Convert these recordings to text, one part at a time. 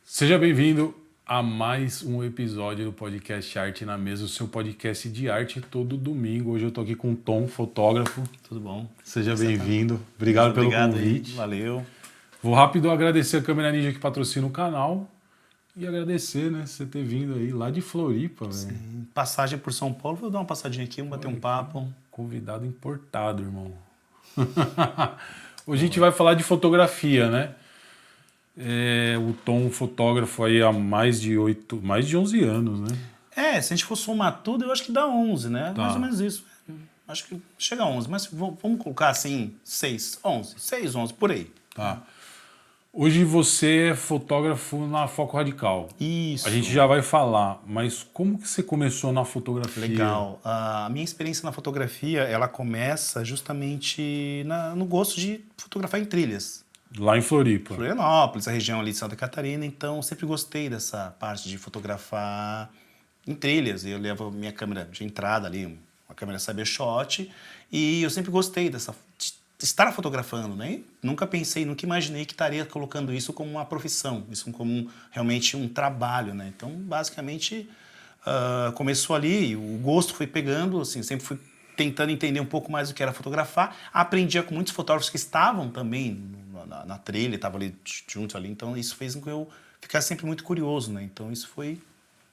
Seja bem-vindo a mais um episódio do podcast Arte na Mesa, o seu podcast de arte todo domingo. Hoje eu tô aqui com o Tom, fotógrafo. Tudo bom? Seja bem-vindo. Obrigado pelo convite. Aí. Valeu. Vou rápido agradecer a Câmera Ninja que patrocina o canal e agradecer, né, você ter vindo aí lá de Floripa, velho. Passagem por São Paulo, vou dar uma passadinha aqui, vamos bater um papo. Convidado importado, irmão. Hoje a gente vai falar de fotografia, né? O Tom, fotógrafo aí há mais de 11 anos, né? Se a gente for somar tudo, eu acho que dá 11, né? Tá. Mais ou menos isso. Acho que chega a 11, mas vamos colocar assim, 6, 11, por aí. Tá. Hoje você é fotógrafo na Foco Radical. Isso. A gente já vai falar, mas como que você começou na fotografia? Legal. A minha experiência na fotografia, ela começa justamente no gosto de fotografar em trilhas. Lá em Floripa. Florianópolis, a região ali de Santa Catarina, então sempre gostei dessa parte de fotografar em trilhas. Eu levo minha câmera de entrada ali, uma câmera Cybershot, e eu sempre gostei de estar fotografando, né? Nunca imaginei que estaria colocando isso como uma profissão, isso como realmente um trabalho, né? Então, basicamente, começou ali, o gosto foi pegando, assim, sempre fui tentando entender um pouco mais o que era fotografar. Aprendia com muitos fotógrafos que estavam também na trilha, estavam ali juntos ali, então isso fez com que eu ficasse sempre muito curioso, né? Então isso foi,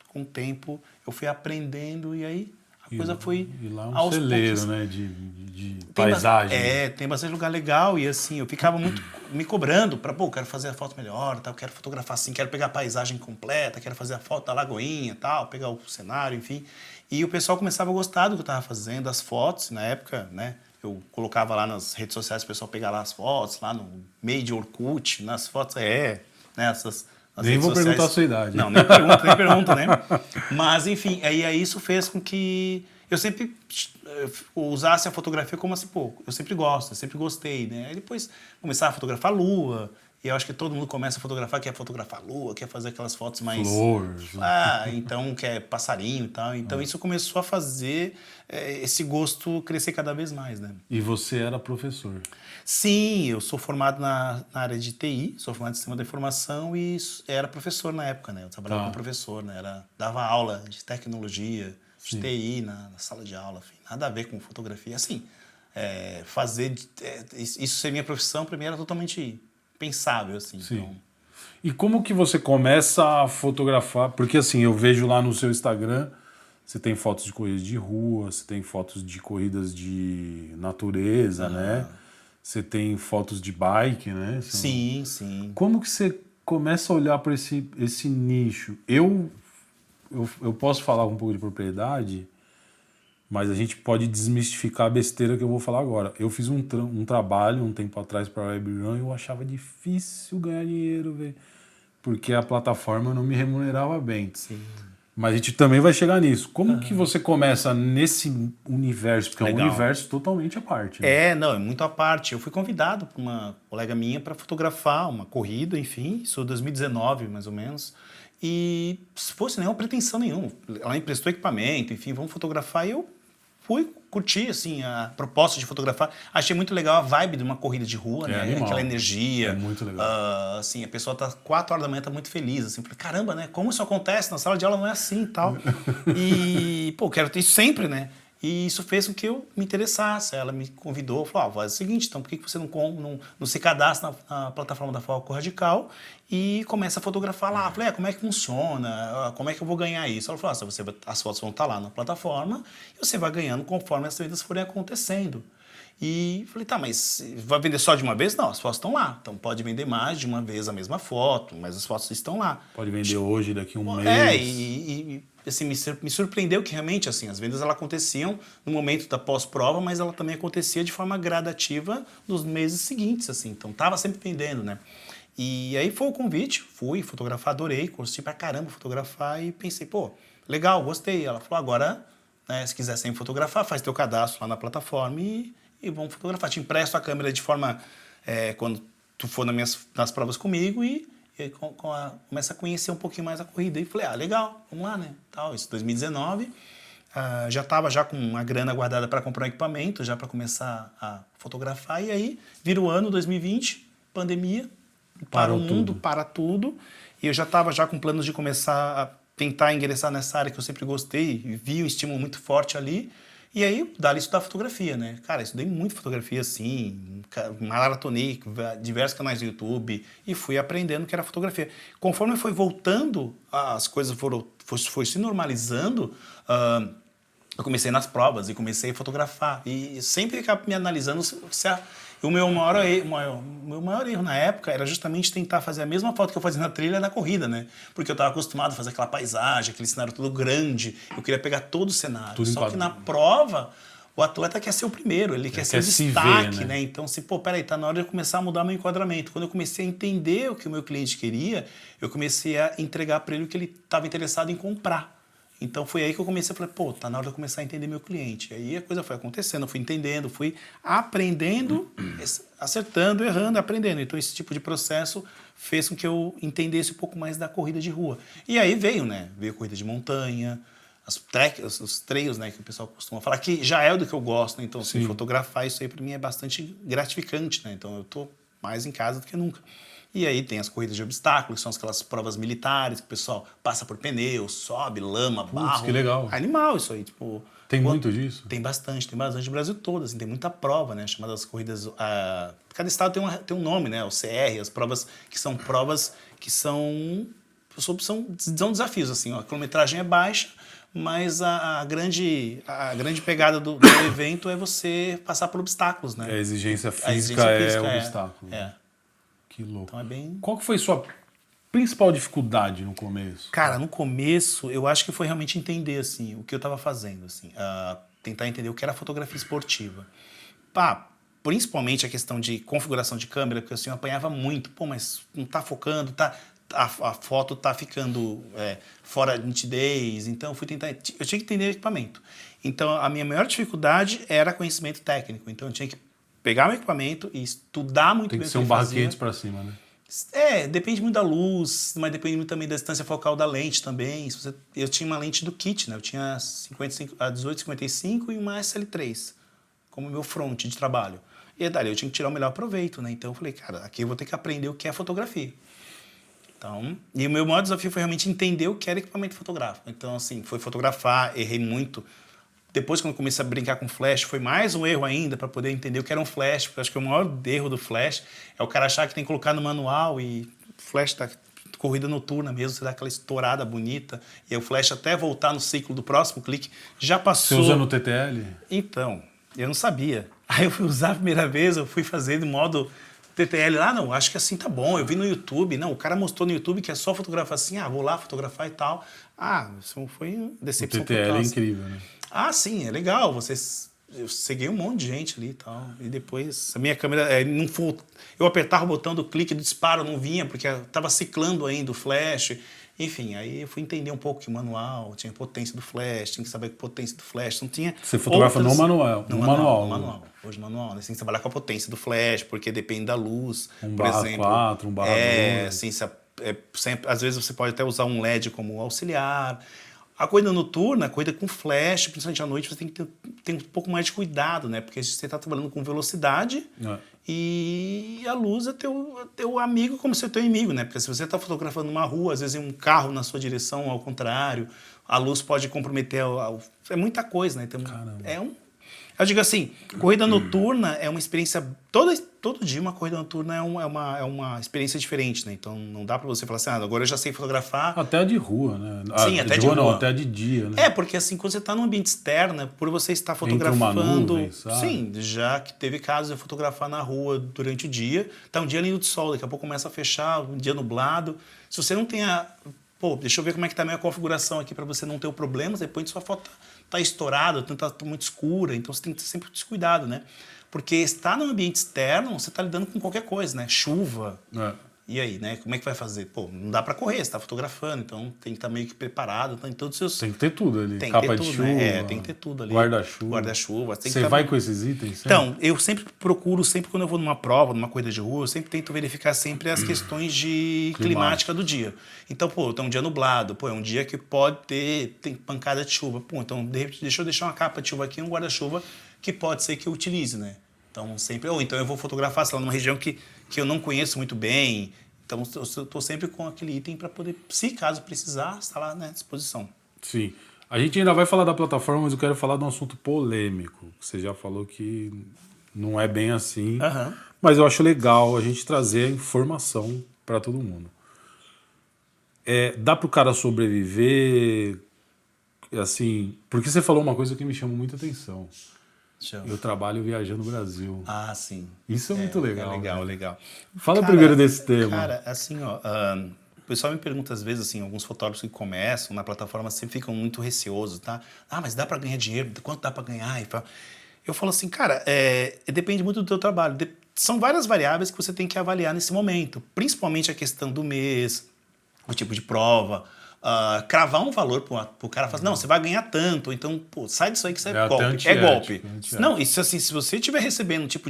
com o tempo, eu fui aprendendo e aí a coisa foi E lá é um aos celeiro, poucos. né, de paisagem. Tem bastante lugar legal e assim, eu ficava muito me cobrando para, quero fazer a foto melhor, tal, quero fotografar assim, quero pegar a paisagem completa, quero fazer a foto da lagoinha, tal, pegar o cenário, enfim. E o pessoal começava a gostar do que eu estava fazendo, as fotos, na época, né? Eu colocava lá nas redes sociais o pessoal pegar lá as fotos, lá no meio de Orkut, nas fotos, né? Nem vou perguntar a sua idade. Não, nem pergunto, né? Mas, enfim, aí isso fez com que eu sempre usasse a fotografia como assim, eu sempre gostei, né? Aí depois começava a fotografar a lua, e eu acho que todo mundo começa a fotografar, quer fotografar a lua, quer fazer aquelas fotos mais... Flores. Então quer passarinho e tal. Então isso começou a fazer esse gosto crescer cada vez mais, né? E você era professor? Sim, eu sou formado na área de TI, sou formado em Sistema da Informação e era professor na época, né? Eu trabalhava como professor, né? Dava aula de tecnologia, de TI na sala de aula, enfim, nada a ver com fotografia. Assim, isso ser minha profissão, para mim, era totalmente pensável, assim. Sim. Então... E como que você começa a fotografar? Porque assim, eu vejo lá no seu Instagram, você tem fotos de corridas de rua, você tem fotos de corridas de natureza, né? Você tem fotos de bike, né? Sim. Como que você começa a olhar para esse nicho? Eu posso falar um pouco de propriedade, mas a gente pode desmistificar a besteira que eu vou falar agora. Eu fiz um trabalho um tempo atrás para a WebRun e eu achava difícil ganhar dinheiro, velho, porque a plataforma não me remunerava bem. Sim. Mas a gente também vai chegar nisso. Como que você começa nesse universo? Porque Legal. É um universo totalmente à parte. Né? É muito à parte. Eu fui convidado por uma colega minha para fotografar uma corrida, enfim, isso em 2019, mais ou menos. E se fosse nenhuma pretensão nenhuma. Ela emprestou equipamento, enfim, vamos fotografar. E eu fui curtir, assim, a proposta de fotografar. Achei muito legal a vibe de uma corrida de rua, né? Animal. Aquela energia. É muito legal. Assim, a pessoa tá 4 horas da manhã, tá muito feliz, assim. Falei, caramba, né? Como isso acontece? Na sala de aula não é assim e tal. E, quero ter isso sempre, né? E isso fez com que eu me interessasse. Ela me convidou, falou, faz o seguinte, então por que você não se cadastra na plataforma da Foco Radical e começa a fotografar lá? Eu falei, como é que funciona? Como é que eu vou ganhar isso? Ela falou, as fotos vão estar lá na plataforma e você vai ganhando conforme as vendas forem acontecendo. E falei, mas vai vender só de uma vez? Não, as fotos estão lá. Então pode vender mais de uma vez a mesma foto, mas as fotos estão lá. Pode vender hoje, daqui a um mês. Assim, me surpreendeu que realmente assim, as vendas aconteciam no momento da pós-prova, mas ela também acontecia de forma gradativa nos meses seguintes, assim. Então estava sempre vendendo, né? E aí foi o convite, fui fotografar, adorei, curti pra caramba fotografar e pensei, legal, gostei. Ela falou, agora, né, se quiser sempre fotografar, faz teu cadastro lá na plataforma e vamos fotografar. Te empresto a câmera de forma, quando tu for nas provas comigo e começa a conhecer um pouquinho mais a corrida. E falei, legal, vamos lá, né? Isso em 2019. já estava já com uma grana guardada para comprar um equipamento, já para começar a fotografar. E aí, vira o ano 2020, pandemia, para o mundo, para tudo. E eu já estava já com planos de começar a tentar ingressar nessa área que eu sempre gostei, vi um estímulo muito forte ali. E aí, dali estudar fotografia, né? Cara, estudei muito fotografia, assim, maratonei diversos canais do YouTube e fui aprendendo o que era fotografia. Conforme foi voltando, as coisas foi se normalizando, eu comecei nas provas e comecei a fotografar. E sempre ficava me analisando o meu maior erro na época era justamente tentar fazer a mesma foto que eu fazia na trilha na corrida, né? Porque eu estava acostumado a fazer aquela paisagem, aquele cenário todo grande. Eu queria pegar todo o cenário. Só que na prova, o atleta quer ser o primeiro, ele quer ser o destaque, né? Então, peraí, tá na hora de eu começar a mudar meu enquadramento. Quando eu comecei a entender o que o meu cliente queria, eu comecei a entregar para ele o que ele estava interessado em comprar. Então foi aí que eu comecei a falar, tá na hora de eu começar a entender meu cliente. E aí a coisa foi acontecendo, eu fui entendendo, fui aprendendo, acertando, errando, aprendendo. Então esse tipo de processo fez com que eu entendesse um pouco mais da corrida de rua. E aí veio a corrida de montanha, os trails, né, que o pessoal costuma falar, que já é do que eu gosto, né? Então fotografar isso aí para mim é bastante gratificante, né? Então eu tô mais em casa do que nunca. E aí tem as corridas de obstáculos, que são aquelas provas militares, que o pessoal passa por pneus, sobe, lama, barro. Que legal. Animal isso aí. Tem muito disso? Tem bastante no Brasil todo, assim, tem muita prova, né? Chamadas corridas... cada estado tem um nome, né? O CR, as provas que são são desafios, assim. Ó, a quilometragem é baixa, mas a grande pegada do evento é você passar por obstáculos, né? A exigência física é o obstáculo. Que louco. Então é bem... Qual que foi sua principal dificuldade no começo? Cara, no começo, eu acho que foi realmente entender, assim, o que eu estava fazendo, assim. Tentar entender o que era fotografia esportiva. Principalmente a questão de configuração de câmera, porque assim, eu apanhava muito. Mas não tá focando, a foto tá ficando fora de nitidez. Então, eu tinha que entender o equipamento. Então, a minha maior dificuldade era conhecimento técnico. Então, eu tinha que pegar o equipamento e estudar muito bem o que Tem que ser um barra 500 para cima, né? Depende muito da luz, mas depende muito também da distância focal da lente também. Eu tinha uma lente do kit, né? Eu tinha a 18-55 e uma SL3 como meu front de trabalho. E dali eu tinha que tirar o melhor proveito, né? Então eu falei, cara, aqui eu vou ter que aprender o que é fotografia. Então, e o meu maior desafio foi realmente entender o que era equipamento fotográfico. Então, assim, foi fotografar, errei muito. Depois, quando eu comecei a brincar com flash, foi mais um erro ainda para poder entender o que era um flash, porque eu acho que o maior erro do flash é o cara achar que tem que colocar no manual e o flash tá corrida noturna mesmo, você dá aquela estourada bonita, e aí o flash até voltar no ciclo do próximo clique, já passou... Você usa no TTL? Então, eu não sabia. Aí eu fui usar a primeira vez, eu fui fazer de modo TTL lá, não, acho que assim tá bom, eu vi no YouTube, não, o cara mostrou no YouTube que é só fotografar assim, vou lá fotografar e tal. Isso foi decepção. O TTL é incrível, né? Sim, é legal, eu ceguei um monte de gente ali e tal, e depois a minha câmera, eu apertava o botão do clique do disparo, não vinha, porque estava ciclando ainda o flash, enfim, aí eu fui entender um pouco que o manual tinha potência do flash, tinha que saber a potência do flash, não tinha... Você fotografa no manual? No manual. Hoje manual, né? Você tem que trabalhar com a potência do flash, porque depende da luz, por exemplo. 1/4, 1/2. Assim, às vezes você pode até usar um LED como auxiliar. A corrida noturna, a corrida com flash, principalmente à noite, você tem que ter um pouco mais de cuidado, né? Porque você está trabalhando com velocidade e a luz é teu amigo como se é teu inimigo, né? Porque se você está fotografando uma rua, às vezes um carro na sua direção, ao contrário, a luz pode comprometer... É muita coisa, né? Então, eu digo assim, corrida noturna é uma experiência... Todo dia uma corrida noturna é uma experiência diferente, né? Então não dá pra você falar assim, agora eu já sei fotografar. Até a de rua, né? Sim, até de rua. Não, até a de dia, né? Porque assim, quando você tá num ambiente externo, por você estar fotografando... Entre uma nuvem, sabe? Sim, já que teve casos de eu fotografar na rua durante o dia, tá um dia lindo de sol, daqui a pouco começa a fechar, um dia nublado. Se você não tem deixa eu ver como é que tá a minha configuração aqui para você não ter o problema, depois sua foto tá estourada, tá muito escura, então você tem que ter sempre descuidado, né? Porque estar num ambiente externo, você tá lidando com qualquer coisa, né? Chuva, E aí, né? Como é que vai fazer? Pô, não dá pra correr, você tá fotografando, então tem que estar meio que preparado, tá em todos os seus... Tem que ter tudo ali. Tem que Capa ter de tudo, chuva, né? Tem que ter tudo ali. guarda-chuva. Guarda-chuva. Você vai com esses itens? Sempre? Então, eu sempre procuro, sempre quando eu vou numa prova, numa corrida de rua, eu sempre tento verificar sempre as questões de climática do dia. Então, pô, tá um dia nublado, pô, é um dia que pode tem pancada de chuva. Pô, então, de repente, deixa eu deixar uma capa de chuva aqui, um guarda-chuva, que pode ser que eu utilize, né? Então, sempre... Ou então eu vou fotografar, sei lá, numa região que eu não conheço muito bem. Então, eu estou sempre com aquele item para poder, se caso precisar, estar lá, né, à disposição. Sim. A gente ainda vai falar da plataforma, mas eu quero falar de um assunto polêmico. Você já falou que não é bem assim, mas eu acho legal a gente trazer a informação para todo mundo. Dá para o cara sobreviver, assim... Porque você falou uma coisa que me chama muita atenção. Eu trabalho viajando no Brasil. Ah, sim. Isso é muito legal. É legal, né? legal. Fala primeiro desse tema. Cara, assim, ó... o pessoal me pergunta às vezes, assim, alguns fotógrafos que começam na plataforma sempre ficam muito receosos, tá? Ah, mas dá para ganhar dinheiro? Quanto dá para ganhar? Eu falo assim, cara, depende muito do teu trabalho. São várias variáveis que você tem que avaliar nesse momento. Principalmente a questão do mês, o tipo de prova... cravar um valor pro cara, falar, não, você vai ganhar tanto, então, pô, sai disso aí que isso é golpe. É golpe. Não, isso assim, se você estiver recebendo um tipo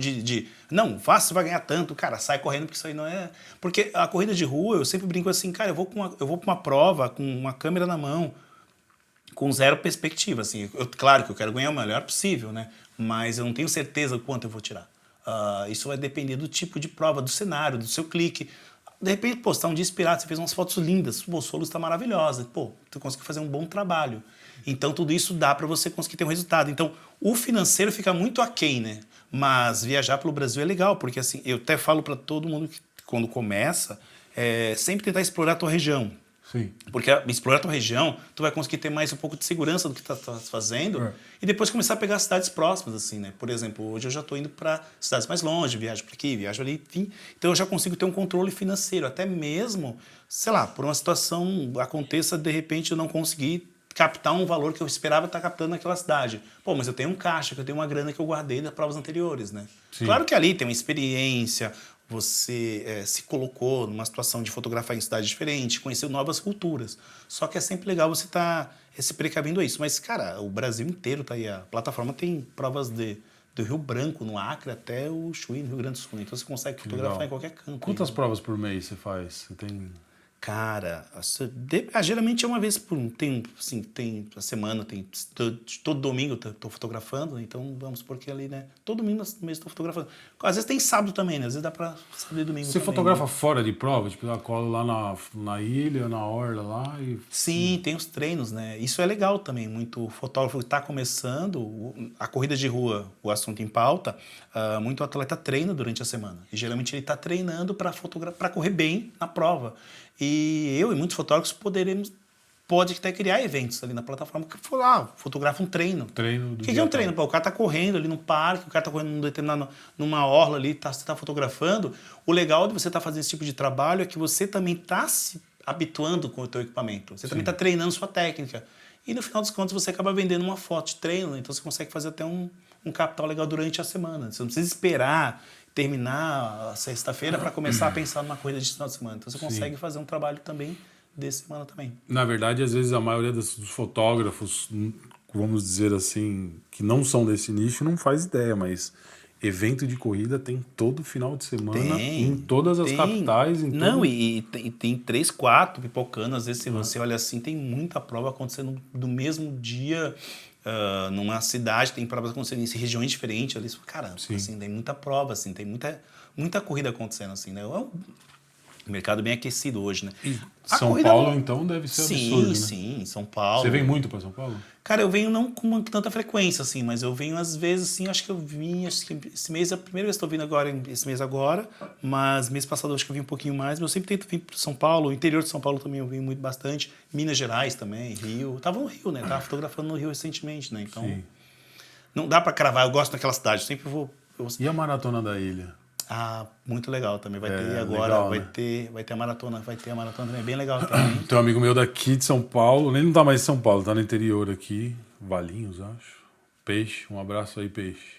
não, faça, você vai ganhar tanto, cara, sai correndo, porque isso aí não é... Porque a corrida de rua, eu sempre brinco assim, cara, eu vou pra uma prova com uma câmera na mão, com zero perspectiva, assim. Claro que eu quero ganhar o melhor possível, né? Mas eu não tenho certeza quanto eu vou tirar. Isso vai depender do tipo de prova, do cenário, do seu clique. De repente, pô, você tá um dia inspirado, você fez umas fotos lindas, pô, sua luz tá maravilhosa, pô, você conseguiu fazer um bom trabalho. Então, tudo isso dá para você conseguir ter um resultado. Então, o financeiro fica muito aquém, né? Mas viajar pelo Brasil é legal, porque assim, eu até falo para todo mundo que quando começa, sempre tentar explorar a tua região. Sim. Porque explorar a tua região, tu vai conseguir ter mais um pouco de segurança do que tu tá fazendo e depois começar a pegar cidades próximas, assim, né? Por exemplo, hoje eu já tô indo para cidades mais longe, viajo para aqui, viajo ali, enfim. Então eu já consigo ter um controle financeiro, até mesmo, sei lá, por uma situação aconteça, de repente eu não conseguir captar um valor que eu esperava estar captando naquela cidade. Pô, mas eu tenho um caixa, que eu tenho uma grana que eu guardei das provas anteriores, né? Sim. Claro que ali tem uma experiência, você se colocou numa situação de fotografar em cidade diferente, conhecer novas culturas. Só que é sempre legal você estar se precavendo a isso. Mas, cara, o Brasil inteiro tá aí. A plataforma tem provas do Rio Branco, no Acre, até o Chuí, no Rio Grande do Sul. Então você consegue fotografar em qualquer canto. Quantas provas por mês você faz? Você tem... Cara, geralmente é uma vez por... Tem a semana, todo domingo eu tô fotografando, então vamos supor que ali, né? Todo domingo no mês eu tô fotografando. Às vezes tem sábado também, né? Às vezes dá pra sábado e domingo Você também, fotografa né? fora de prova? Tipo, eu colo lá na ilha, na orla lá e... Sim, tem os treinos, né? Isso é legal também. Muito fotógrafo que está começando, a corrida de rua, o assunto em pauta, muito atleta treina durante a semana. E geralmente ele está treinando para correr bem na prova. E eu e muitos fotógrafos pode até criar eventos ali na plataforma que fotografa um treino. Treino do O que é um treino? Pô, o cara tá correndo ali no parque, o cara tá correndo numa orla ali, você tá fotografando. O legal de você estar fazendo esse tipo de trabalho é que você também tá se habituando com o teu equipamento. Você também tá treinando sua técnica. E no final dos contos você acaba vendendo uma foto de treino, né? Então você consegue fazer até um capital legal durante a semana. Você não precisa esperar terminar a sexta-feira para começar a pensar numa corrida de final de semana. Então você consegue fazer um trabalho também de semana também. Na verdade, às vezes a maioria dos fotógrafos, vamos dizer assim, que não são desse nicho, não faz ideia, mas evento de corrida tem todo final de semana em todas as capitais. Não, e tem 3, 4 pipocando. Às vezes, se você olha assim, tem muita prova acontecendo no mesmo dia. Numa cidade, tem provas acontecendo em regiões diferentes. Ali, caramba, assim, tem muita prova, assim, tem muita corrida acontecendo. Assim, né? É um mercado bem aquecido hoje, né? E São Paulo, então, deve ser absurdo, né? Sim, São Paulo. Você vem muito para São Paulo? Cara, eu venho não com tanta frequência, assim, mas eu venho às vezes, assim, acho que esse mês é a primeira vez que estou vindo agora, esse mês agora, mas mês passado acho que eu vim um pouquinho mais, mas eu sempre tento vir para São Paulo, o interior de São Paulo também eu vim muito bastante, Minas Gerais também, Rio, eu tava no Rio, né, tava fotografando no Rio recentemente, né, então não dá para cravar, eu gosto daquela cidade, eu sempre vou... E a Maratona da Ilha? Muito legal também. Vai ter agora, legal, vai ter a maratona também, bem legal também. Tem um amigo meu daqui de São Paulo, ele não tá mais em São Paulo, tá no interior aqui, Valinhos, acho. Peixe, um abraço aí, Peixe.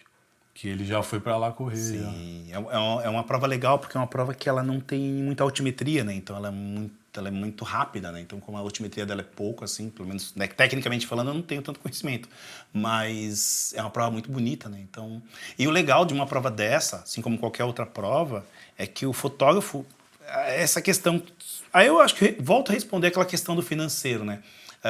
Que ele já foi para lá correr. Sim, é uma prova legal porque é uma prova que ela não tem muita altimetria, né? Então ela é muito rápida, né? Então como a altimetria dela é pouco, assim, pelo menos né, tecnicamente falando, eu não tenho tanto conhecimento. Mas é uma prova muito bonita, né? Então, e o legal de uma prova dessa, assim como qualquer outra prova, é que o fotógrafo, essa questão... Aí eu acho que volto a responder aquela questão do financeiro, né?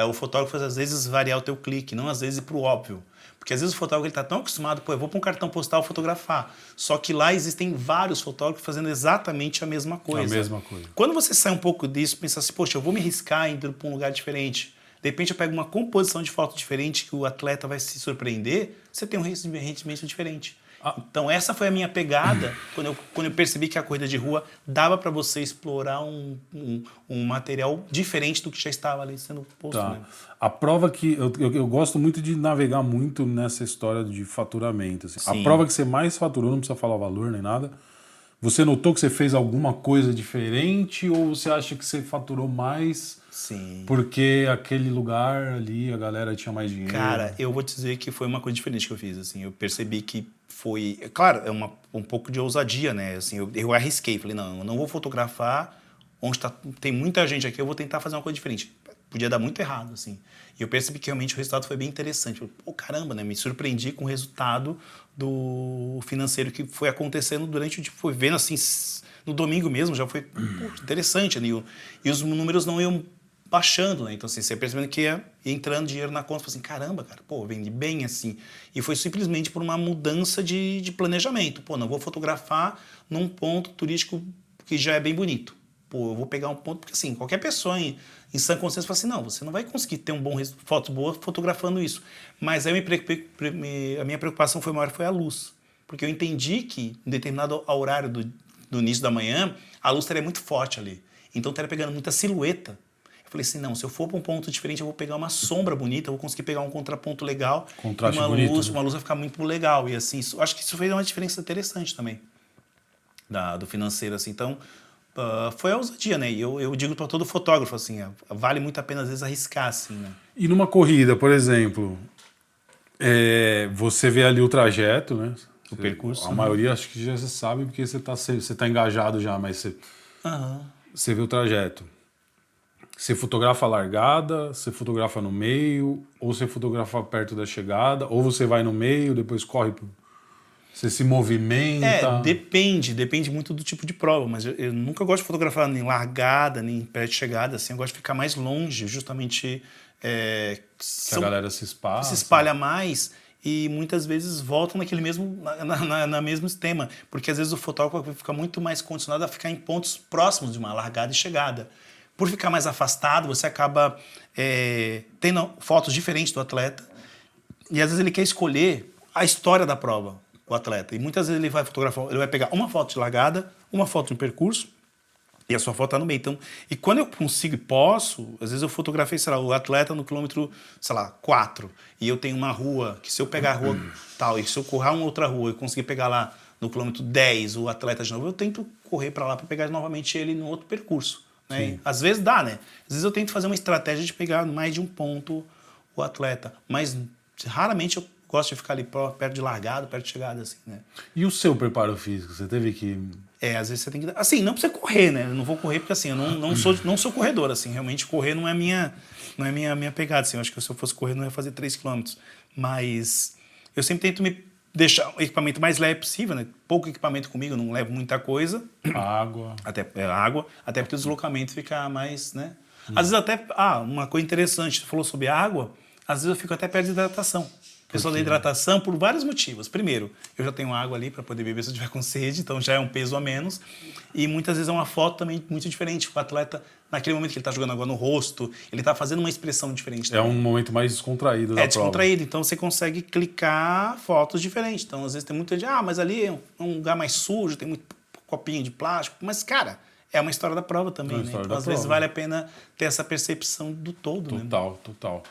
O fotógrafo às vezes variar o teu clique, não às vezes ir pro óbvio. Porque às vezes o fotógrafo está tão acostumado, pô, eu vou para um cartão postal fotografar. Só que lá existem vários fotógrafos fazendo exatamente a mesma coisa. A mesma coisa. Quando você sai um pouco disso, pensa assim, poxa, eu vou me arriscar indo para um lugar diferente. De repente eu pego uma composição de foto diferente que o atleta vai se surpreender, você tem um rendimento diferente. Então essa foi a minha pegada quando eu percebi que a corrida de rua dava para você explorar um material diferente do que já estava ali sendo posto. Tá. Né? A prova que eu gosto muito de navegar muito nessa história de faturamento. Assim. A Sim. prova que você mais faturou, não precisa falar o valor nem nada. Você notou que você fez alguma coisa diferente ou você acha que você faturou mais Sim. porque aquele lugar ali a galera tinha mais dinheiro? Cara, eu vou te dizer que foi uma coisa diferente que eu fiz, assim, eu percebi que foi... Claro, é um pouco de ousadia, né, assim, eu arrisquei, falei, não, eu não vou fotografar onde tem muita gente aqui, eu vou tentar fazer uma coisa diferente. Podia dar muito errado, assim. E eu percebi que realmente o resultado foi bem interessante. Eu, pô, caramba, né, me surpreendi com o resultado do financeiro que foi acontecendo durante o dia, foi vendo, assim, no domingo mesmo, já foi pô, interessante, né, e os números não iam baixando, né? Então, assim, você percebendo que ia entrando dinheiro na conta, assim, caramba, cara, pô, vendi bem, assim. E foi simplesmente por uma mudança de planejamento. Pô, não vou fotografar num ponto turístico que já é bem bonito. Pô, eu vou pegar um ponto, porque assim, qualquer pessoa em sã consciência fala assim, não, você não vai conseguir ter um bom foto boa fotografando isso. Mas aí a minha preocupação foi maior, foi a luz. Porque eu entendi que em determinado horário do início da manhã, a luz estaria muito forte ali. Então estaria pegando muita silhueta. Eu falei assim, não, se eu for para um ponto diferente, eu vou pegar uma sombra bonita, eu vou conseguir pegar um contraponto legal. Contraste e uma bonito, luz, né? uma luz vai ficar muito legal. E assim, acho que isso fez uma diferença interessante também do financeiro, assim. Então, foi a ousadia, né? E eu digo para todo fotógrafo, assim, vale muito a pena às vezes arriscar, assim, né? E numa corrida, por exemplo, você vê ali o trajeto, né? O percurso. A maioria acho que já sabe porque você tá engajado já, mas você vê o trajeto. Você fotografa a largada, você fotografa no meio, ou você fotografa perto da chegada, ou você vai no meio, depois corre, você se movimenta. Depende muito do tipo de prova, mas eu nunca gosto de fotografar nem largada, nem perto de chegada, assim, eu gosto de ficar mais longe, justamente... que a galera se espalha mais e muitas vezes voltam naquele mesmo na mesmo sistema, porque às vezes o fotógrafo fica muito mais condicionado a ficar em pontos próximos de uma largada e chegada. Por ficar mais afastado, você acaba tendo fotos diferentes do atleta e às vezes ele quer escolher a história da prova, o atleta. E muitas vezes ele vai fotografar, ele vai pegar uma foto de largada, uma foto de percurso e a sua foto está no meio. Então, e quando eu consigo e posso, às vezes eu fotografei, sei lá, o atleta no quilômetro, sei lá, 4, e eu tenho uma rua, que se eu pegar a rua tal, e se eu correr uma outra rua e conseguir pegar lá no quilômetro 10 o atleta de novo, eu tento correr para lá para pegar novamente ele no outro percurso. Né? Às vezes dá, né? Às vezes eu tento fazer uma estratégia de pegar mais de um ponto o atleta, mas raramente eu gosto de ficar ali perto de largada, perto de chegada, assim, né? E o seu preparo físico? Você teve que... Às vezes você tem que... Assim, não precisa correr, né? Eu não vou correr porque, assim, eu não sou corredor, assim. Realmente, correr não é minha pegada, assim. Eu acho que se eu fosse correr, eu não ia fazer 3 km. Mas eu sempre tento me deixar o equipamento mais leve possível, né? Pouco equipamento comigo, eu não levo muita coisa. Água. Até porque o deslocamento fica mais, né? Às vezes até... uma coisa interessante, você falou sobre água, às vezes eu fico até perto de hidratação. Pessoal da hidratação por vários motivos. Primeiro, eu já tenho água ali para poder beber se eu tiver com sede, então já é um peso a menos. E muitas vezes é uma foto também muito diferente. O atleta, naquele momento que ele está jogando água no rosto, ele está fazendo uma expressão diferente. É um momento mais descontraído da prova. É descontraído, então você consegue clicar fotos diferentes. Então, às vezes tem muita gente, mas ali é um lugar mais sujo, tem muito copinho de plástico. Mas, cara, é uma história da prova também, né? Então, às vezes vale a pena ter essa percepção do todo, né? Total.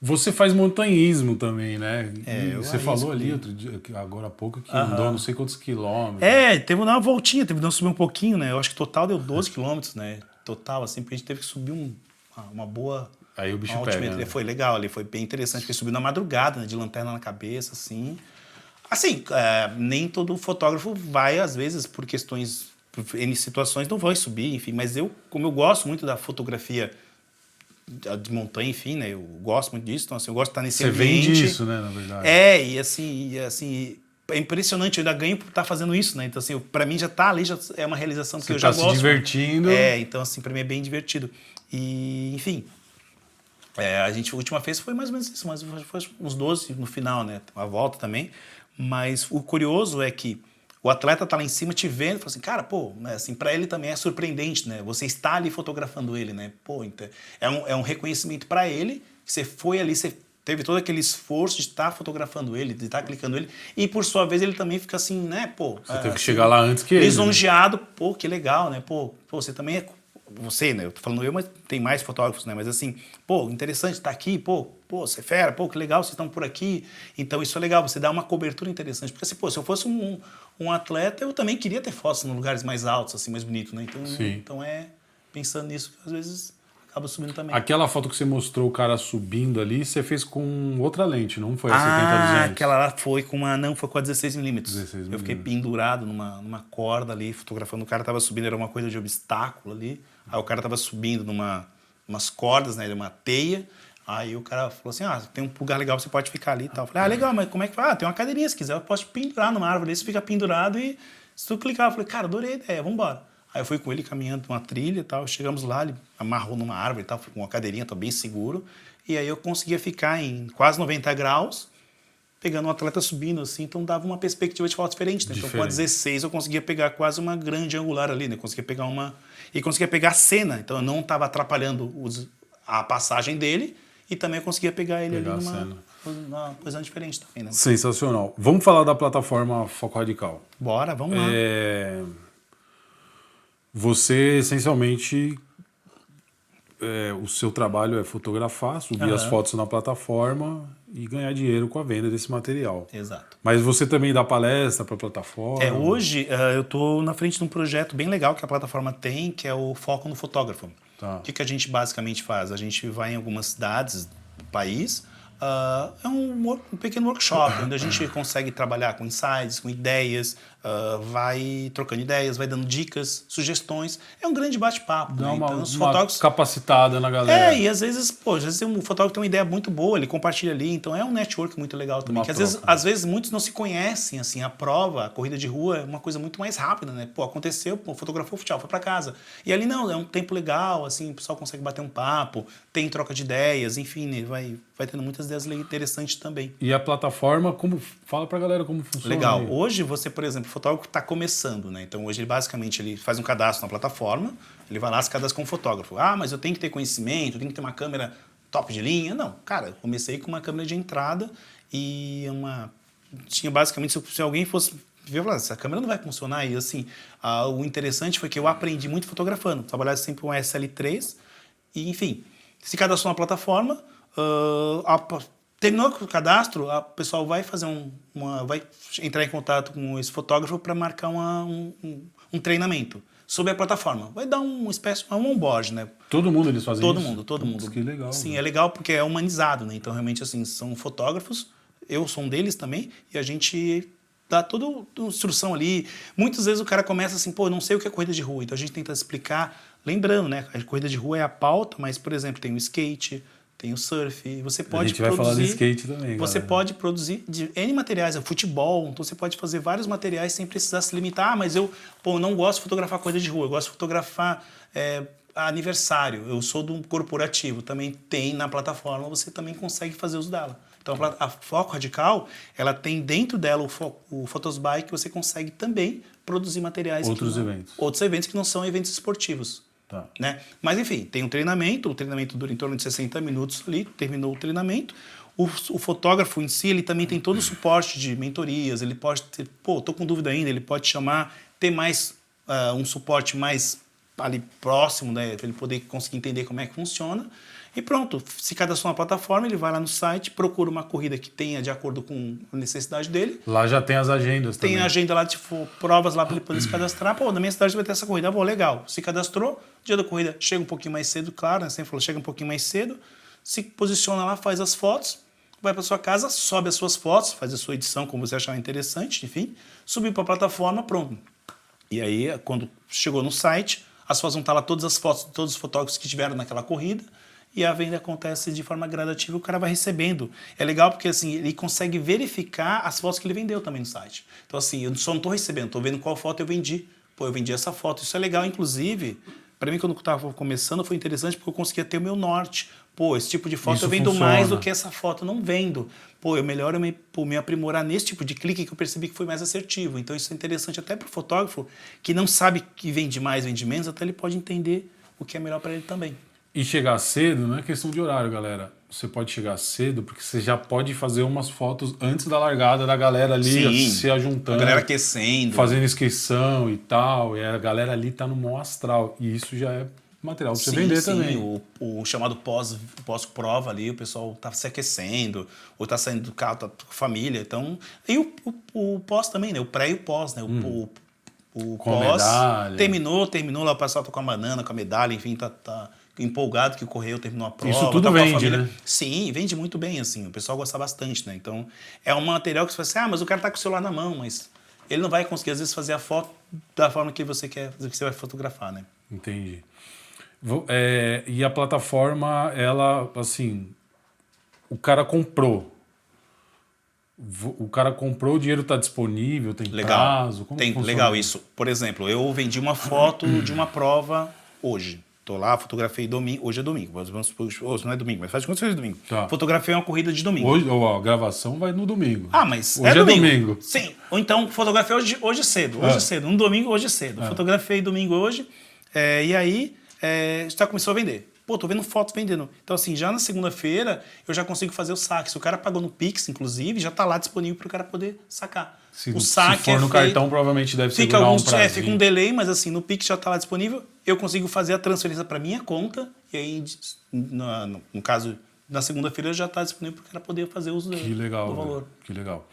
Você faz montanhismo também, né? Você falou ali outro dia, agora há pouco, que andou não sei quantos quilômetros. Teve que dar uma voltinha, teve que subir um pouquinho, né? Eu acho que total deu 12 quilômetros, né? Total, assim, porque a gente teve que subir uma boa... Aí o bicho pega, né? Foi legal ali, foi bem interessante, porque subiu na madrugada, né? De lanterna na cabeça, assim. Assim, nem todo fotógrafo vai, às vezes, por questões, por N situações, não vai subir, enfim. Mas como eu gosto muito da fotografia de montanha, enfim, né? Eu gosto muito disso, então assim, eu gosto de estar nesse Você ambiente. vende isso, né, na verdade. E assim, é impressionante, eu ainda ganho por estar fazendo isso, né? Então, assim, pra mim já tá ali, já é uma realização, porque Você eu já tá se gosto. divertindo. Então, assim, pra mim é bem divertido. E, enfim, a última vez foi mais ou menos isso, mas foi uns 12 no final, né? A volta também. Mas o curioso é que o atleta tá lá em cima te vendo e fala assim, cara, pô, né, assim, para ele também é surpreendente, né? Você está ali fotografando ele, né? Pô, então, é um reconhecimento para ele, que você foi ali, você teve todo aquele esforço de estar fotografando ele, de estar clicando ele, e por sua vez ele também fica assim, né, pô... Você teve que assim, chegar lá antes que ele. lisonjeado, pô, que legal, né? Pô, você também é... Você, né? Eu tô falando eu, mas tem mais fotógrafos, né? Mas assim, pô, interessante estar aqui, pô, você é fera, pô, que legal, vocês estão por aqui. Então isso é legal, você dá uma cobertura interessante. Porque assim, pô, se eu fosse um atleta, eu também queria ter fotos em lugares mais altos, assim, mais bonitos, né? Então pensando nisso, às vezes acaba subindo também. Aquela foto que você mostrou o cara subindo ali, você fez com outra lente, não foi a 70-200? Aquela lá foi com não, foi com a 16mm. 16mm. Eu fiquei pendurado numa corda ali, fotografando. O cara tava subindo, era uma coisa de obstáculo ali. Aí o cara tava subindo umas cordas, né, uma teia. Aí o cara falou assim, tem um lugar legal, você pode ficar ali e tal. Eu falei, legal, mas como é que faz? Tem uma cadeirinha, se quiser eu posso te pendurar numa árvore ali, você fica pendurado e se tu clicar, eu falei, cara, adorei a ideia, vambora. Aí eu fui com ele caminhando numa trilha e tal, chegamos lá, ele amarrou numa árvore e tal, com uma cadeirinha, tô bem seguro. E aí eu conseguia ficar em quase 90 graus, pegando um atleta subindo assim, então dava uma perspectiva de foto diferente, né? Então com a 16 eu conseguia pegar quase uma grande angular ali, né? Conseguia pegar conseguia pegar a cena, então eu não estava atrapalhando a passagem dele e também eu conseguia pegar ele ali numa coisa diferente também, né? Sensacional. Vamos falar da plataforma Foco Radical. Bora, vamos lá. Você, essencialmente, o seu trabalho é fotografar, subir as fotos na plataforma e ganhar dinheiro com a venda desse material. Exato. Mas você também dá palestra para a plataforma? Hoje eu estou na frente de um projeto bem legal que a plataforma tem, que é o Foco no Fotógrafo. Tá. O que a gente basicamente faz? A gente vai em algumas cidades do país, é um pequeno workshop, onde a gente consegue trabalhar com insights, com ideias, vai trocando ideias, vai dando dicas, sugestões. É um grande bate-papo. Dá né? uma, Então, os uma fotógrafos... capacitada na galera. E às vezes, um fotógrafo tem uma ideia muito boa, ele compartilha ali, então é um network muito legal também. Uma Que troca. às vezes muitos não se conhecem, assim, a corrida de rua é uma coisa muito mais rápida, né? Pô, aconteceu, fotografou, tchau, foi pra casa. E ali não, é um tempo legal, assim, o pessoal consegue bater um papo, tem troca de ideias, enfim, né? Vai tendo muitas ideias interessantes também. E a plataforma, fala pra galera como funciona. Legal. Aí. Hoje você, por exemplo, o fotógrafo está começando, né? Então hoje ele basicamente faz um cadastro na plataforma, ele vai lá se cadastra como fotógrafo. Mas eu tenho que ter conhecimento, eu tenho que ter uma câmera top de linha. Não, cara, eu comecei com uma câmera de entrada e tinha basicamente, se alguém fosse ver, essa câmera não vai funcionar. E assim, o interessante foi que eu aprendi muito fotografando. Trabalhava sempre com SL3 e, enfim, se cadastrou na plataforma, terminou o cadastro, o pessoal vai fazer vai entrar em contato com esse fotógrafo para marcar um treinamento sobre a plataforma. Vai dar uma espécie de onboard, né? Todo mundo eles fazem isso? Todo mundo. Que legal. Sim, é legal porque é humanizado, né? Então, realmente, assim, são fotógrafos, eu sou um deles também, e a gente dá toda a instrução ali. Muitas vezes o cara começa assim, eu não sei o que é corrida de rua, então a gente tenta explicar, lembrando, né? A corrida de rua é a pauta, mas, por exemplo, tem o skate, tem o surf, você pode a gente vai falar de skate também. Você pode produzir de N materiais, futebol, então você pode fazer vários materiais sem precisar se limitar. Mas eu não gosto de fotografar coisa de rua, eu gosto de fotografar aniversário, eu sou do corporativo, também tem na plataforma, você também consegue fazer uso dela. Então a Foco Radical, ela tem dentro dela o Photosby, que você consegue também produzir materiais. Outros eventos que não são eventos esportivos. Tá. Né? Mas enfim, tem um treinamento, o treinamento dura em torno de 60 minutos ali, terminou o treinamento. O fotógrafo em si, ele também tem todo o suporte de mentorias, ele pode ter, tô com dúvida ainda, ele pode chamar, ter mais um suporte mais ali próximo, né, para ele poder conseguir entender como é que funciona. E pronto, se cadastrou na plataforma, ele vai lá no site, procura uma corrida que tenha de acordo com a necessidade dele. Lá já tem as agendas também. Tem a agenda lá, provas lá para ele poder se cadastrar. Na minha cidade vai ter essa corrida. Legal. Se cadastrou, dia da corrida chega um pouquinho mais cedo, claro, né? Sempre falou, chega um pouquinho mais cedo, se posiciona lá, faz as fotos, vai para sua casa, sobe as suas fotos, faz a sua edição como você achar interessante, enfim, subiu para a plataforma, pronto. E aí, quando chegou no site, as fotos vão estar lá, todas as fotos de todos os fotógrafos que tiveram naquela corrida, e a venda acontece de forma gradativa, o cara vai recebendo. É legal porque assim, ele consegue verificar as fotos que ele vendeu também no site. Então assim, eu só não estou recebendo, estou vendo qual foto eu vendi. Pô, eu vendi essa foto. Isso é legal, inclusive, para mim quando eu estava começando foi interessante porque eu conseguia ter o meu norte. Pô, esse tipo de foto Isso eu vendo funciona. mais do que essa foto eu não vendo. Pô, eu melhor me aprimorar nesse tipo de clique que eu percebi que foi mais assertivo. Então isso é interessante até para o fotógrafo que não sabe que vende mais, vende menos, até ele pode entender o que é melhor para ele também. E chegar cedo não é questão de horário, galera. Você pode chegar cedo porque você já pode fazer umas fotos antes da largada da galera ali Sim, se ajuntando. A galera aquecendo. Fazendo inscrição e tal. E a galera ali tá no maior astral. E isso já é material pra você vender também. O chamado pós-prova ali, o pessoal tá se aquecendo, ou tá saindo do carro, tá com a família. Então, e o pós também, né? O pré e o pós, né? O Com a pós medalha. terminou lá, o pessoal tá com a banana, com a medalha, enfim, tá empolgado que correu, terminou a prova. Isso tudo tá com a vende, família. né? Sim, vende muito bem, assim. O pessoal gosta bastante, né? Então, é um material que você fala assim, mas o cara tá com o celular na mão, mas ele não vai conseguir, às vezes, fazer a foto da forma que você quer, que você vai fotografar, né? Entendi. E a plataforma, ela, assim, o cara comprou. O cara comprou, o dinheiro está disponível, tem prazo? Como que funciona? Legal isso. Por exemplo, eu vendi uma foto de uma prova hoje. Tô lá, fotografei domingo. Hoje é domingo. Hoje não é domingo, mas faz de conta que seja domingo. Tá. Fotografei uma corrida de domingo. Hoje, a gravação vai no domingo. Ah, mas hoje é domingo. Sim. Ou então fotografei hoje cedo. Hoje cedo. Um domingo, hoje cedo. Fotografei domingo hoje. E aí já começou a vender. Pô, tô vendo fotos vendendo. Então, assim, já na segunda-feira eu já consigo fazer o saque. Se o cara pagou no Pix, inclusive, já tá lá disponível para o cara poder sacar. O saque se for no cartão, provavelmente deve ser fica um delay, mas assim, no Pix já tá lá disponível. Eu consigo fazer a transferência para minha conta. E aí, no caso, na segunda-feira já tá disponível para o cara poder fazer uso do valor. Que legal.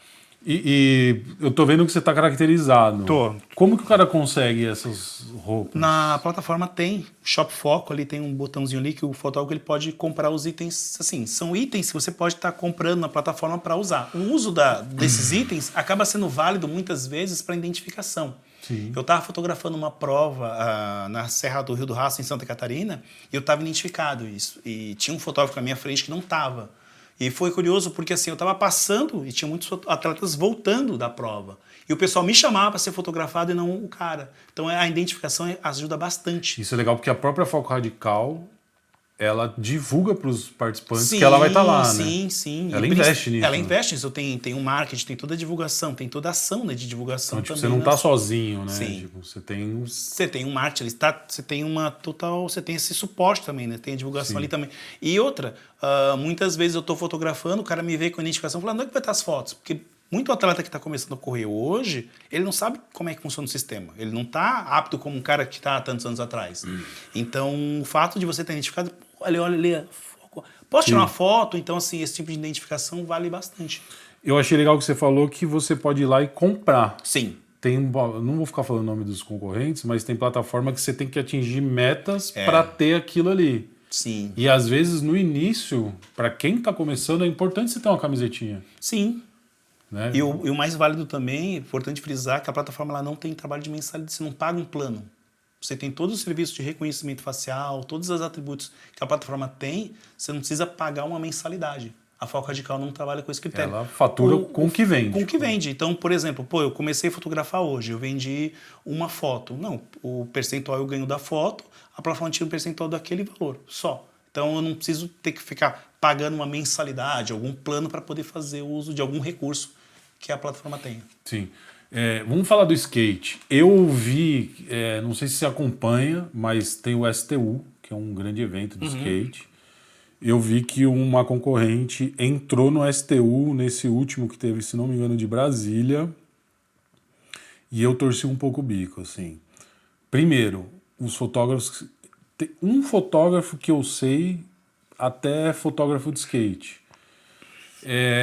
E eu tô vendo que você tá caracterizado. Tô. Como que o cara consegue essas roupas? Na plataforma tem Shop Foco, ali tem um botãozinho ali que o fotógrafo ele pode comprar os itens, assim, são itens que você pode estar comprando na plataforma para usar. O uso desses itens acaba sendo válido muitas vezes para identificação. Sim. Eu estava fotografando uma prova na Serra do Rio do Rastro, em Santa Catarina, e eu estava identificado isso. E tinha um fotógrafo na minha frente que não estava. E foi curioso porque assim, eu estava passando e tinha muitos atletas voltando da prova. E o pessoal me chamava para ser fotografado e não o cara. Então a identificação ajuda bastante. Isso é legal porque a própria Foco Radical, ela divulga para os participantes que ela vai estar lá, né? Sim. Ela investe nisso. Ela investe nisso. Tem um marketing, tem toda a divulgação, tem toda a ação, né, de divulgação então, também. Você não está sozinho, né? Sim. Tipo, você tem um marketing, você tem esse suporte também, né? Tem a divulgação ali também. E outra, muitas vezes eu estou fotografando, o cara me vê com a identificação, falando, onde é que vai estar as fotos? Porque muito atleta que está começando a correr hoje, ele não sabe como é que funciona o sistema. Ele não está apto como um cara que está há tantos anos atrás. Então, o fato de você ter identificado, olha, posso tirar uma foto? Então, assim, esse tipo de identificação vale bastante. Eu achei legal que você falou que você pode ir lá e comprar. Sim. Não vou ficar falando o nome dos concorrentes, mas tem plataforma que você tem que atingir metas para ter aquilo ali. Sim. E às vezes, no início, para quem está começando, é importante você ter uma camisetinha. Sim. Né? E o mais válido também, é importante frisar, que a plataforma lá não tem trabalho de mensalidade, você não paga um plano. Você tem todos os serviços de reconhecimento facial, todos os atributos que a plataforma tem, você não precisa pagar uma mensalidade. A Foco Radical não trabalha com esse critério. Ela fatura com o que vende. Com o que vende. Então, por exemplo, eu comecei a fotografar hoje, eu vendi uma foto. Não, o percentual eu ganho da foto, a plataforma tira um percentual daquele valor, só. Então, eu não preciso ter que ficar pagando uma mensalidade, algum plano para poder fazer uso de algum recurso que a plataforma tenha. Sim. Vamos falar do skate. Eu vi, não sei se você acompanha, mas tem o STU, que é um grande evento de skate. Eu vi que uma concorrente entrou no STU nesse último que teve, se não me engano, de Brasília. E eu torci um pouco o bico, assim. Primeiro, os fotógrafos... Tem um fotógrafo que eu sei, até fotógrafo de skate.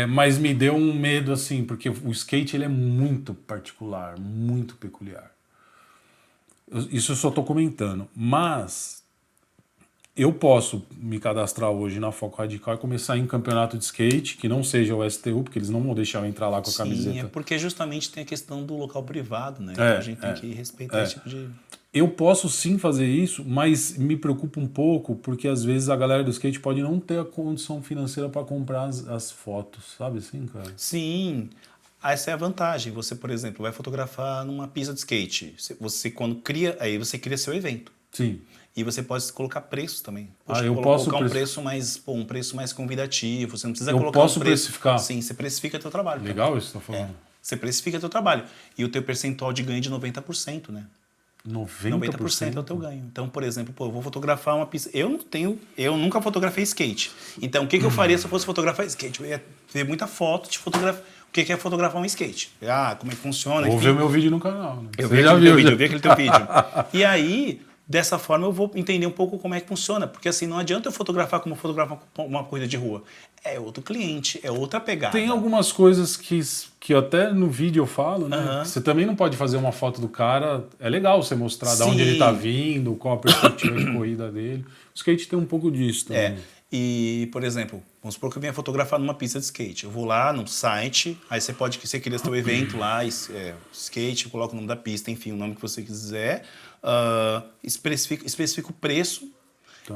Mas me deu um medo, assim, porque o skate ele é muito particular, muito peculiar. Isso eu só estou comentando. Mas Eu posso me cadastrar hoje na Foco Radical e começar em campeonato de skate, que não seja o STU, porque eles não vão deixar eu entrar lá com a Sim, camiseta. é porque justamente tem a questão do local privado, né? É, Então a gente tem que respeitar esse tipo de... Eu posso sim fazer isso, mas me preocupa um pouco, porque às vezes a galera do skate pode não ter a condição financeira para comprar as fotos, sabe assim, cara? Sim, essa é a vantagem. Você, por exemplo, vai fotografar numa pista de skate. Você quando cria, aí você cria seu evento. Sim. E você pode colocar preços também. Eu posso colocar um preço mais convidativo. Você não precisa Eu colocar posso um preço. Precificar. Sim, você precifica teu trabalho. Legal isso que você tá falando. Você precifica teu trabalho. E o teu percentual de ganho é de 90%, né? 90% é o teu ganho. Então, por exemplo, eu vou fotografar uma pista. Eu nunca fotografei skate. Então, o que eu faria se eu fosse fotografar skate? Eu ia ver muita foto de fotografia. O que é fotografar um skate? Como é que funciona? Vou ver meu vídeo no canal. Né? Eu vi aquele teu vídeo. E aí, dessa forma, eu vou entender um pouco como é que funciona. Porque assim, não adianta eu fotografar como fotografar uma corrida de rua. É outro cliente, é outra pegada. Tem algumas coisas que até no vídeo eu falo, né? Você também não pode fazer uma foto do cara. É legal você mostrar de onde ele tá vindo, qual a perspectiva de corrida dele. O skate tem um pouco disso também. E, por exemplo, vamos supor que eu venha fotografar numa pista de skate. Eu vou lá no site, aí você cria seu evento lá, skate, coloca o nome da pista, enfim, o nome que você quiser, especifica o preço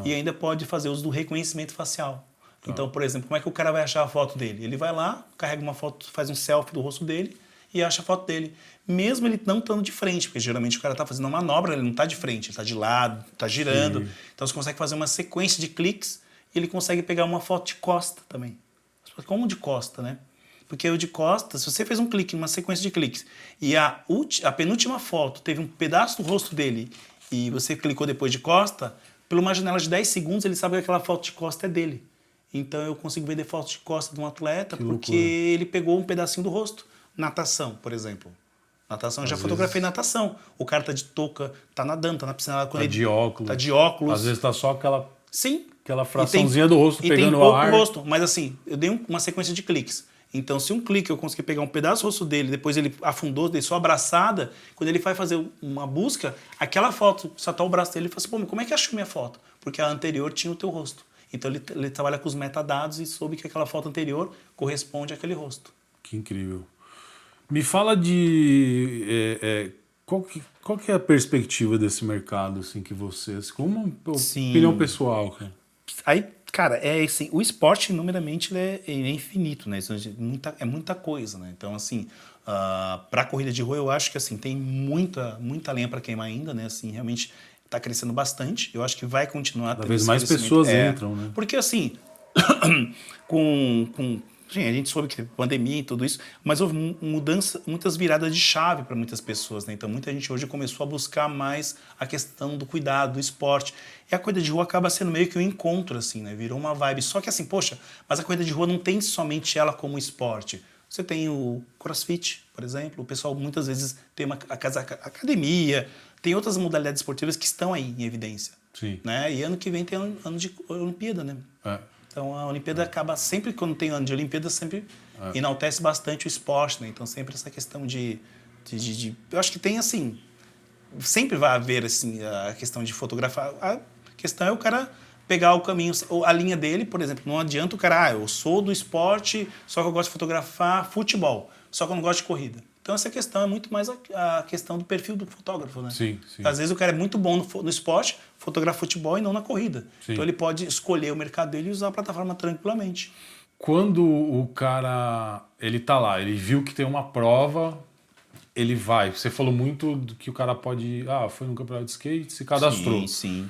e ainda pode fazer uso do reconhecimento facial. Então, por exemplo, como é que o cara vai achar a foto dele? Ele vai lá, carrega uma foto, faz um selfie do rosto dele e acha a foto dele. Mesmo ele não estando de frente, porque geralmente o cara está fazendo uma manobra, ele não está de frente, ele está de lado, está girando. Sim. Então você consegue fazer uma sequência de cliques e ele consegue pegar uma foto de costa também. Como de costa, né? Porque o de costa, se você fez um clique, uma sequência de cliques, e a penúltima foto teve um pedaço do rosto dele e você clicou depois de costa, por uma janela de 10 segundos ele sabe que aquela foto de costa é dele. Então eu consigo vender foto de costa de um atleta porque ele pegou um pedacinho do rosto. Natação, por exemplo. Natação, eu já fotografei natação. O cara tá de touca, tá nadando, tá na piscina. Tá de óculos. Tá de óculos. Às vezes tá só aquela... Sim. Aquela fraçãozinha do rosto pegando o ar. Rosto, mas assim, eu dei uma sequência de cliques. Então, se um clique eu consegui pegar um pedaço do rosto dele, depois ele afundou, deixou abraçada, quando ele vai fazer uma busca, aquela foto, só tá o braço dele, ele fala assim, pô, mas como é que achou minha foto? Porque a anterior tinha o teu rosto. Então, ele trabalha com os metadados e soube que aquela foto anterior corresponde àquele rosto. Que incrível. Me fala de... Qual que é a perspectiva desse mercado, assim, que você... Como uma opinião pessoal, cara? Aí, cara, assim, o esporte, numeramente, ele é infinito, né? É muita coisa, né? Então, assim, para a corrida de rua, eu acho que, assim, tem muita lenha para queimar ainda, né? Assim, realmente está crescendo bastante. Eu acho que vai continuar. Cada vez mais pessoas entram, né? Porque, assim, Sim, a gente soube que teve pandemia e tudo isso, mas houve muitas viradas de chave para muitas pessoas, né? Então, muita gente hoje começou a buscar mais a questão do cuidado, do esporte. E a corrida de rua acaba sendo meio que um encontro, assim, né? Virou uma vibe. Só que assim, poxa, mas a corrida de rua não tem somente ela como esporte. Você tem o CrossFit, por exemplo. O pessoal muitas vezes tem uma academia, tem outras modalidades esportivas que estão aí em evidência. Sim. Né? E ano que vem tem ano de Olimpíada, né? Então, a Olimpíada acaba sempre, quando tem ano de Olimpíada, sempre enaltece bastante o esporte, né? Então, sempre essa questão de... Eu acho que tem, assim... Sempre vai haver, assim, a questão de fotografar. A questão é o cara pegar o caminho, a linha dele, por exemplo. Não adianta o cara, eu sou do esporte, só que eu gosto de fotografar futebol, só que eu não gosto de corrida. Então, essa questão é muito mais a questão do perfil do fotógrafo, né? Sim. Às vezes o cara é muito bom no esporte, fotografa futebol e não na corrida. Sim. Então ele pode escolher o mercado dele e usar a plataforma tranquilamente. Quando o cara, ele tá lá, ele viu que tem uma prova, ele vai. Você falou muito do que o cara pode... foi no campeonato de skate, se cadastrou. Sim.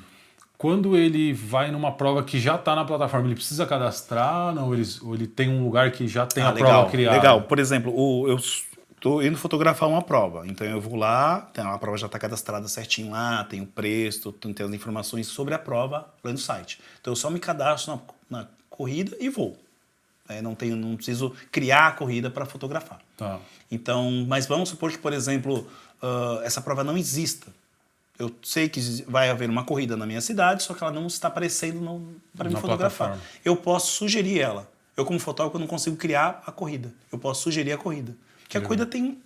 Quando ele vai numa prova que já está na plataforma, ele precisa cadastrar? Não, ou ele tem um lugar que já tem a prova criada? Legal. Por exemplo, eu estou indo fotografar uma prova. Então eu vou lá, a prova já está cadastrada certinho lá, tem o preço, tem as informações sobre a prova lá no site. Então eu só me cadastro na corrida e vou. Não preciso criar a corrida para fotografar. Tá. Então, mas vamos supor que, por exemplo, essa prova não exista. Eu sei que vai haver uma corrida na minha cidade, só que ela não está aparecendo para me fotografar. Plataforma. Eu posso sugerir ela. Eu, como fotógrafo, não consigo criar a corrida. Eu posso sugerir a corrida. Porque a corrida tem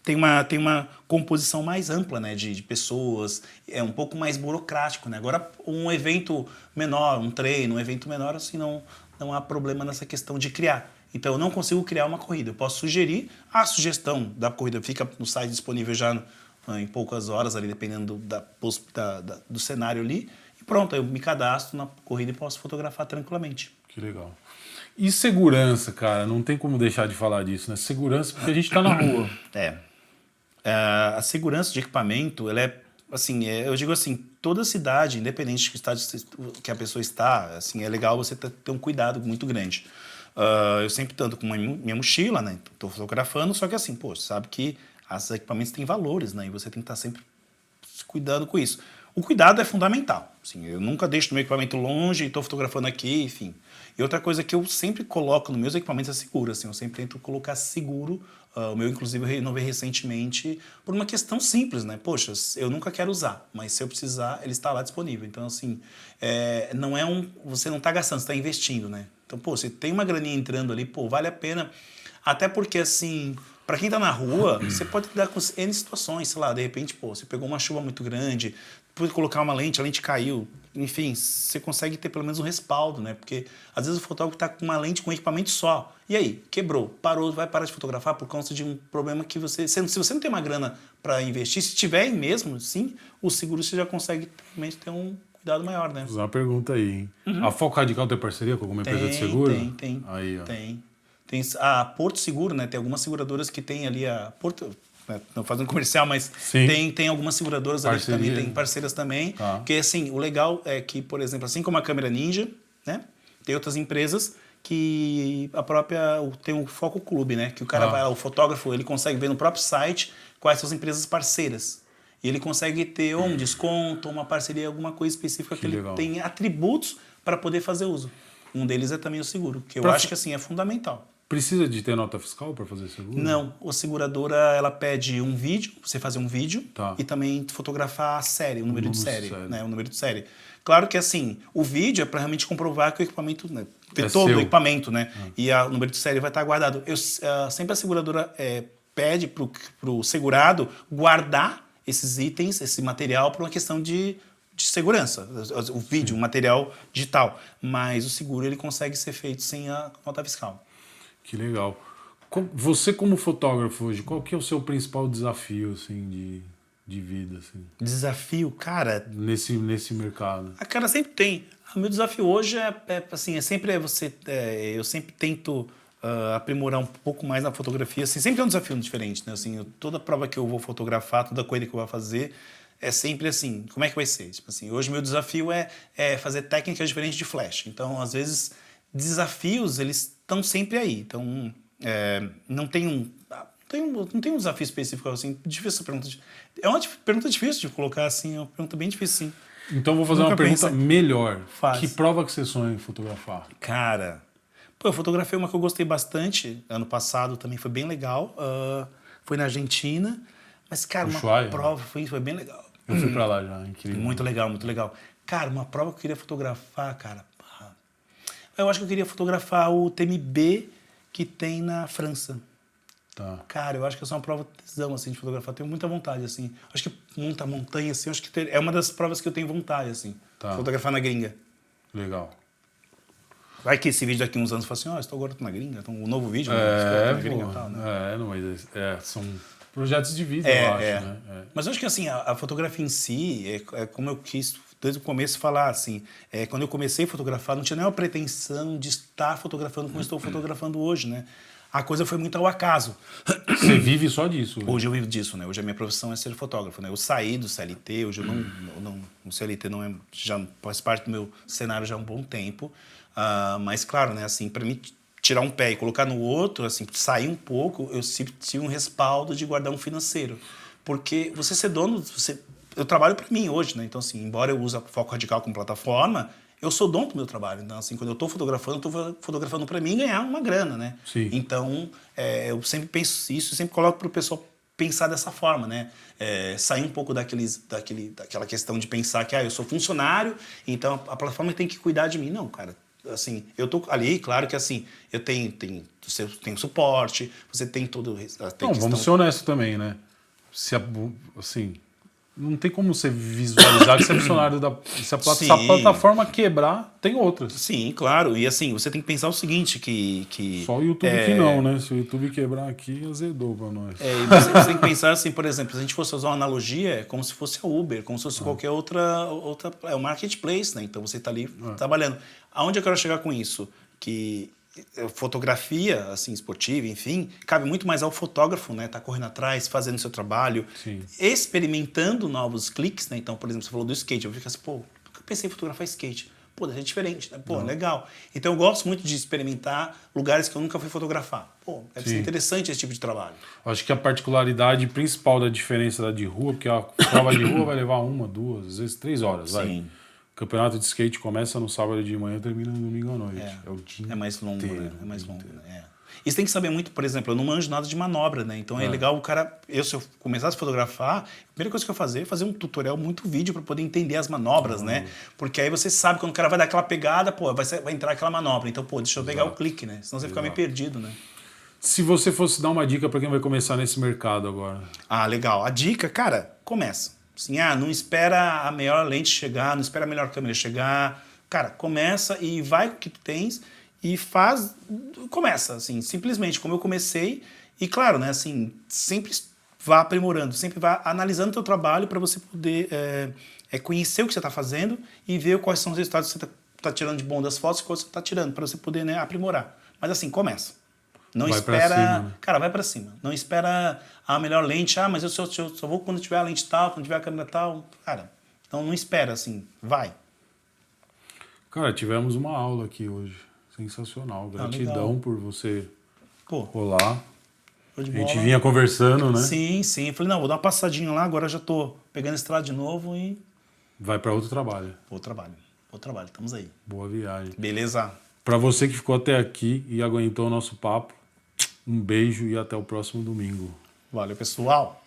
tem uma composição mais ampla, né, de pessoas, é um pouco mais burocrático, né? Agora, um evento menor, um treino, um evento menor, assim, não há problema nessa questão de criar. Então, eu não consigo criar uma corrida. Eu posso sugerir, a sugestão da corrida fica no site disponível já em poucas horas, ali, dependendo do cenário ali, e pronto, eu me cadastro na corrida e posso fotografar tranquilamente. Que legal. E segurança, cara, não tem como deixar de falar disso, né? Segurança porque a gente tá na rua. A segurança de equipamento, ela é, assim, eu digo assim, toda cidade, independente do estado que a pessoa está, assim, é legal você ter um cuidado muito grande. Eu sempre tanto com minha mochila, né? Estou fotografando, só que assim, pô, você sabe que os equipamentos têm valores, né? E você tem que estar sempre cuidando com isso. O cuidado é fundamental. Assim, eu nunca deixo o meu equipamento longe, estou fotografando aqui, enfim. E outra coisa que eu sempre coloco nos meus equipamentos é seguro. Assim, eu sempre tento colocar seguro. O meu, inclusive, eu renovei recentemente por uma questão simples, né? Poxa, eu nunca quero usar, mas se eu precisar, ele está lá disponível. Então, assim, não é você não está gastando, você está investindo, né? Então, pô, você tem uma graninha entrando ali, pô, vale a pena. Até porque, assim, para quem tá na rua, você pode lidar com N situações, sei lá, de repente, pô, você pegou uma chuva muito grande, pôde colocar uma lente, a lente caiu. Enfim, você consegue ter pelo menos um respaldo, né? Porque às vezes o fotógrafo tá com uma lente com um equipamento só. E aí, quebrou, parou, vai parar de fotografar por causa de um problema que se você não tem uma grana para investir, se tiver mesmo, sim, o seguro você já consegue realmente ter um cuidado maior, né? Vou fazer uma pergunta aí, hein? A Foco Radical tem parceria com alguma empresa de seguro? Tem. Aí, ó. Tem a Porto Seguro, né? Tem algumas seguradoras que tem ali a Porto, não fazendo comercial, mas tem algumas seguradoras ali que também tem parceiras também. Tá. Que assim, o legal é que, por exemplo, assim como a Câmera Ninja, né? Tem outras empresas que tem o Foco Clube, né? Que o cara vai, o fotógrafo, ele consegue ver no próprio site quais são as empresas parceiras. E ele consegue ter ou um desconto, uma parceria, alguma coisa específica que ele tem atributos para poder fazer uso. Um deles é também o seguro, que eu acho que assim é fundamental. Precisa de ter nota fiscal para fazer seguro? Não, a seguradora ela pede um vídeo, você fazer um vídeo e também fotografar a série, o número de série, né? O número de série. Claro que assim, o vídeo é para realmente comprovar que o equipamento, né, ter todo o equipamento, né? E o número de série vai estar guardado. Sempre a seguradora pede pro segurado guardar esses itens, esse material, por uma questão de segurança, o vídeo, o material digital. Mas o seguro ele consegue ser feito sem a nota fiscal. Que legal. Você como fotógrafo hoje, qual que é o seu principal desafio assim, de vida? Assim, desafio, cara... Nesse mercado. Cara, sempre tem. O meu desafio hoje eu sempre tento aprimorar um pouco mais na fotografia. Assim, sempre é um desafio diferente, né? Assim, toda prova que eu vou fotografar, toda coisa que eu vou fazer, é sempre assim, como é que vai ser? Tipo assim, hoje meu desafio é fazer técnicas diferentes de flash. Então, às vezes, desafios, eles estão sempre aí. Então, não tem um desafio específico assim. Difícil essa pergunta. É uma pergunta difícil de colocar assim, é uma pergunta bem difícil, sim. Então, vou fazer uma pergunta melhor. Faz. Que prova que você sonha em fotografar? Cara, eu fotografei uma que eu gostei bastante. Ano passado também foi bem legal. Foi na Argentina. Mas, cara, prova foi bem legal. Eu fui pra lá já, incrível. Muito legal, muito legal. Cara, uma prova que eu queria fotografar, cara... Eu acho que eu queria fotografar o TMB que tem na França. Tá. Cara, eu acho que essa é uma prova tesão, assim, de fotografar. Eu tenho muita vontade, assim. Acho que muita montanha, assim, acho que é uma das provas que eu tenho vontade, assim. Tá. Fotografar na gringa. Legal. Vai que esse vídeo daqui uns anos fala assim, estou agora na gringa, então um novo vídeo, né? Na gringa, tal, né? Mas são projetos de vida, eu acho, né? Mas eu acho que, assim, a fotografia em si, é como eu quis desde o começo falar, assim, quando eu comecei a fotografar, não tinha nenhuma pretensão de estar fotografando como eu estou fotografando hoje, né? A coisa foi muito ao acaso. Você vive só disso? Né? Hoje eu vivo disso, né? Hoje a minha profissão é ser fotógrafo, né? Eu saí do CLT, hoje o CLT já faz parte do meu cenário já há um bom tempo, mas claro, né? Assim, para mim tirar um pé e colocar no outro, assim, sair um pouco, eu sempre tive um respaldo de guardar um financeiro, porque você ser dono, eu trabalho para mim hoje, né? Então, assim, embora eu use a Foco Radical como plataforma, eu sou dono do meu trabalho. Então, assim, quando eu estou fotografando para mim ganhar uma grana, né? Sim. Então, eu sempre penso isso, sempre coloco para o pessoal pensar dessa forma, né? Sair um pouco daquela questão de pensar que eu sou funcionário, então a plataforma tem que cuidar de mim. Não, cara. Assim, eu tô ali, claro que assim, você tem suporte, você tem todo... Tem Não, vamos ser honestos também, né? Se assim, não tem como você visualizar que se a funcionário se a Sim. plataforma quebrar, tem outras. Sim, claro. E assim, você tem que pensar o seguinte, que Só o YouTube que não, né? Se o YouTube quebrar aqui, azedou pra nós. e você tem que pensar assim, por exemplo, se a gente fosse usar uma analogia, é como se fosse a Uber, como se fosse qualquer outra... É o marketplace, né? Então você está ali trabalhando. Aonde eu quero chegar com isso? Que fotografia, assim, esportiva, enfim, cabe muito mais ao fotógrafo, né? Tá correndo atrás, fazendo o seu trabalho, Sim. experimentando novos cliques, né? Então, por exemplo, você falou do skate, eu fico assim, pô, nunca pensei em fotografar skate. Pô, deve ser diferente, né? Pô, legal. Então, eu gosto muito de experimentar lugares que eu nunca fui fotografar. Pô, deve ser interessante esse tipo de trabalho. Acho que a particularidade principal da diferença da de rua, porque a prova de rua vai levar 1, 2, às vezes 3 horas, vai. Sim. O campeonato de skate começa no sábado de manhã e termina no domingo à noite. É o dia É mais longo, inteiro, né? É mais longo, né? É. E você tem que saber muito, por exemplo, eu não manjo nada de manobra, né? Então é legal o cara... Se eu começasse a fotografar, a primeira coisa que eu fazer é fazer um tutorial, muito vídeo para poder entender as manobras, né? Porque aí você sabe quando o cara vai dar aquela pegada, pô, vai entrar aquela manobra. Então, pô, deixa eu pegar o clique, né? Senão você fica meio perdido, né? Se você fosse dar uma dica para quem vai começar nesse mercado agora. Ah, legal. A dica, cara, começa. Assim, não espera a melhor lente chegar, não espera a melhor câmera chegar. Cara, começa e vai com o que tu tens e começa, assim, simplesmente como eu comecei. E claro, né, assim, sempre vá aprimorando, sempre vá analisando o teu trabalho para você poder conhecer o que você está fazendo e ver quais são os resultados que você está tirando de bom das fotos e quais você está tirando, para você poder, né, aprimorar. Mas assim, começa. Não Vai espera... pra cima, né? Cara, vai pra cima. Não espera a melhor lente. Mas eu só vou quando tiver a lente tal, quando tiver a câmera tal. Cara, então não espera, assim. Vai. Cara, tivemos uma aula aqui hoje. Sensacional. Gratidão legal. por você Pô, rolar. show de A bola. gente vinha conversando, né? Sim, sim. Eu falei, não, vou dar uma passadinha lá, agora já tô pegando estrada de novo e... Vai para outro trabalho. Bom trabalho. Bom trabalho. Estamos aí. Boa viagem. Beleza? Para você que ficou até aqui e aguentou o nosso papo, um beijo e até o próximo domingo. Valeu, pessoal.